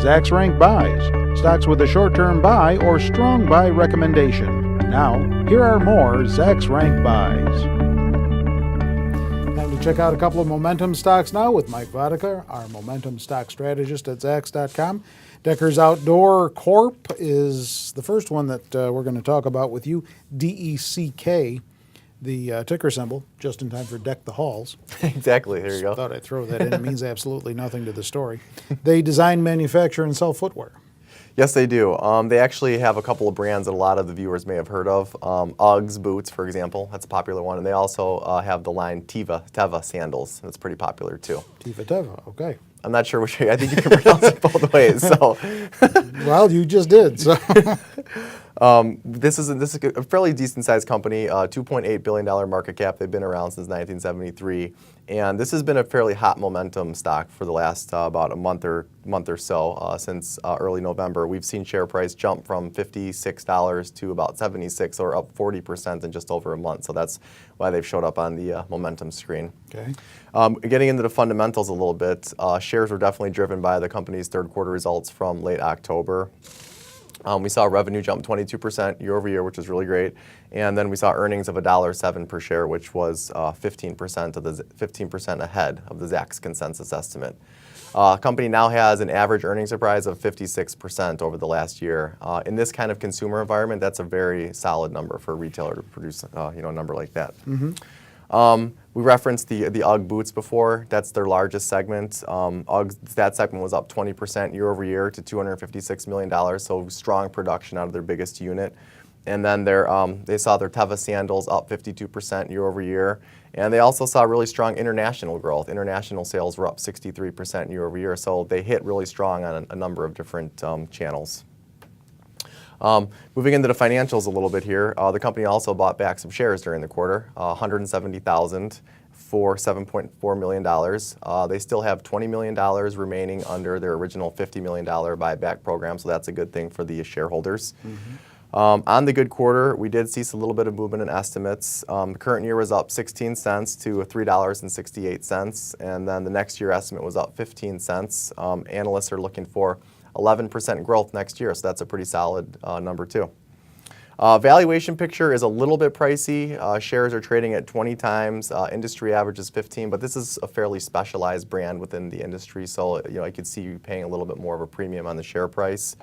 Zach's Rank Buys, stocks with a short-term buy or strong buy recommendation. Now, here are more Zach's Rank Buys. Time to check out a couple of momentum stocks now with Mike Vodicka, our momentum stock strategist at Zacks.com. Deckers Outdoor Corp is the first one that we're going to talk about with you. DECK, the ticker symbol, just in time for Deck the Halls. Exactly, there you go. Thought I'd throw that in. It means absolutely nothing to the story. They design, manufacture, and sell footwear. Yes, they do. They actually have a couple of brands that a lot of the viewers may have heard of. Uggs boots, for example, that's a popular one. And they also have the line Teva sandals. That's pretty popular too. Teva, okay. I'm not sure which way. I think you can pronounce it both ways. So, well, you just did. So, this is a fairly decent sized company, $2.8 billion market cap. They've been around since 1973, and this has been a fairly hot momentum stock for the last about a month or so since early November. We've seen share price jump from $56 to about $76, or up 40% in just over a month. So that's why they've showed up on the momentum screen. Okay. Getting into the fundamentals a little bit, shares were definitely driven by the company's third quarter results from late October. We saw revenue jump 22% year over year, which is really great, and then we saw earnings of $1.07 per share, which was 15% ahead of the Zacks consensus estimate. Company now has an average earnings surprise of 56% over the last year. In this kind of consumer environment, that's a very solid number for a retailer to produce a number like that. Mm-hmm. We referenced the UGG boots before. That's their largest segment. UGG, that segment was up 20% year over year to $256 million, so strong production out of their biggest unit. And then they saw their Teva sandals up 52% year over year. And they also saw really strong international growth. International sales were up 63% year over year, so they hit really strong on a number of different channels. Moving into the financials a little bit here, the company also bought back some shares during the quarter, 170,000 for $7.4 million. They still have $20 million remaining under their original $50 million buyback program, so that's a good thing for the shareholders. Mm-hmm. On the good quarter, we did see a little bit of movement in estimates. The current year was up 16 cents to $3.68, and then the next year estimate was up 15 cents. Analysts are looking for 11% growth next year, so that's a pretty solid number too. Valuation picture is a little bit pricey. Shares are trading at 20 times. Industry average is 15, but this is a fairly specialized brand within the industry, so I could see you paying a little bit more of a premium on the share price.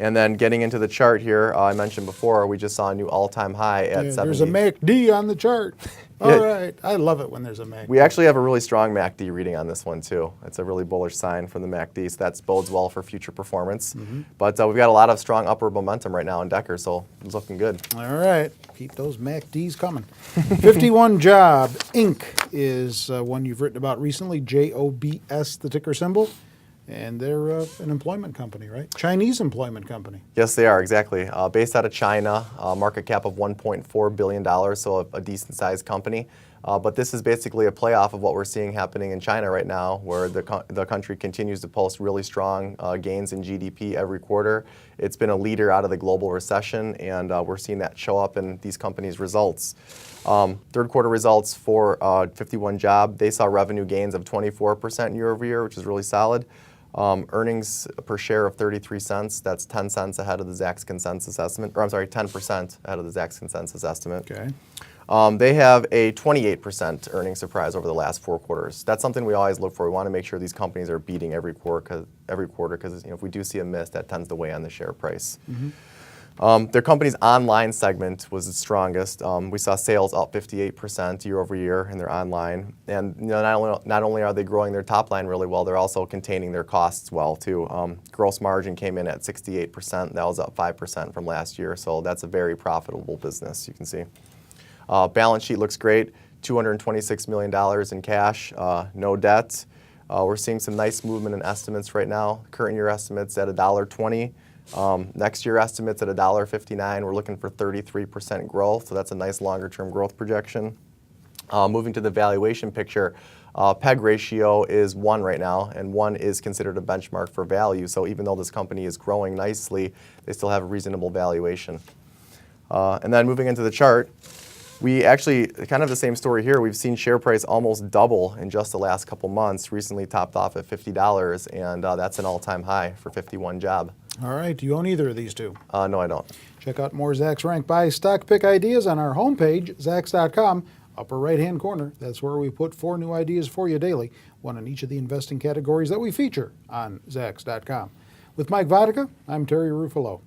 And then getting into the chart here, I mentioned before, we just saw a new all-time high at 70. There's a MACD on the chart. All right. I love it when there's a MACD. We actually have a really strong MACD reading on this one, too. It's a really bullish sign from the MACD, so that bodes well for future performance. Mm-hmm. But we've got a lot of strong upward momentum right now in Deckers, so it's looking good. All right. Keep those MACDs coming. 51 Job Inc. is one you've written about recently, JOBS, the ticker symbol. And they're an employment company, right? Chinese employment company. Yes, they are, exactly. Based out of China, market cap of $1.4 billion, so a decent-sized company. But this is basically a playoff of what we're seeing happening in China right now, where the country continues to post really strong gains in GDP every quarter. It's been a leader out of the global recession, and we're seeing that show up in these companies' results. Third quarter results for 51 Job, they saw revenue gains of 24% year over year, which is really solid. Earnings per share of 33 cents. That's 10 cents ahead of the Zacks consensus estimate. Or I'm sorry, 10% ahead of the Zacks consensus estimate. Okay. They have a 28% earnings surprise over the last 4 quarters. That's something we always look for. We want to make sure these companies are beating every quarter because if we do see a miss, that tends to weigh on the share price. Mm-hmm. Their company's online segment was the strongest. We saw sales up 58% year over year in their online. And not only are they growing their top line really well, they're also containing their costs well too. Gross margin came in at 68%. That was up 5% from last year. So that's a very profitable business, you can see. Balance sheet looks great. $226 million in cash, no debt. We're seeing some nice movement in estimates right now. Current year estimates at $1.20. Next year estimates at $1.59. We're looking for 33% growth, so that's a nice longer-term growth projection. Moving to the valuation picture, PEG ratio is 1 right now, and 1 is considered a benchmark for value. So even though this company is growing nicely, they still have a reasonable valuation. And then moving into the chart, We actually, kind of the same story here. We've seen share price almost double in just the last couple months. Recently topped off at $50, and that's an all-time high for 51 job. All right. Do you own either of these two? No, I don't. Check out more Zach's Rank Buy Stock Pick ideas on our homepage, Zacks.com. Upper right-hand corner, that's where we put 4 new ideas for you daily, one in each of the investing categories that we feature on Zacks.com. With Mike Vodicka, I'm Terry Ruffalo.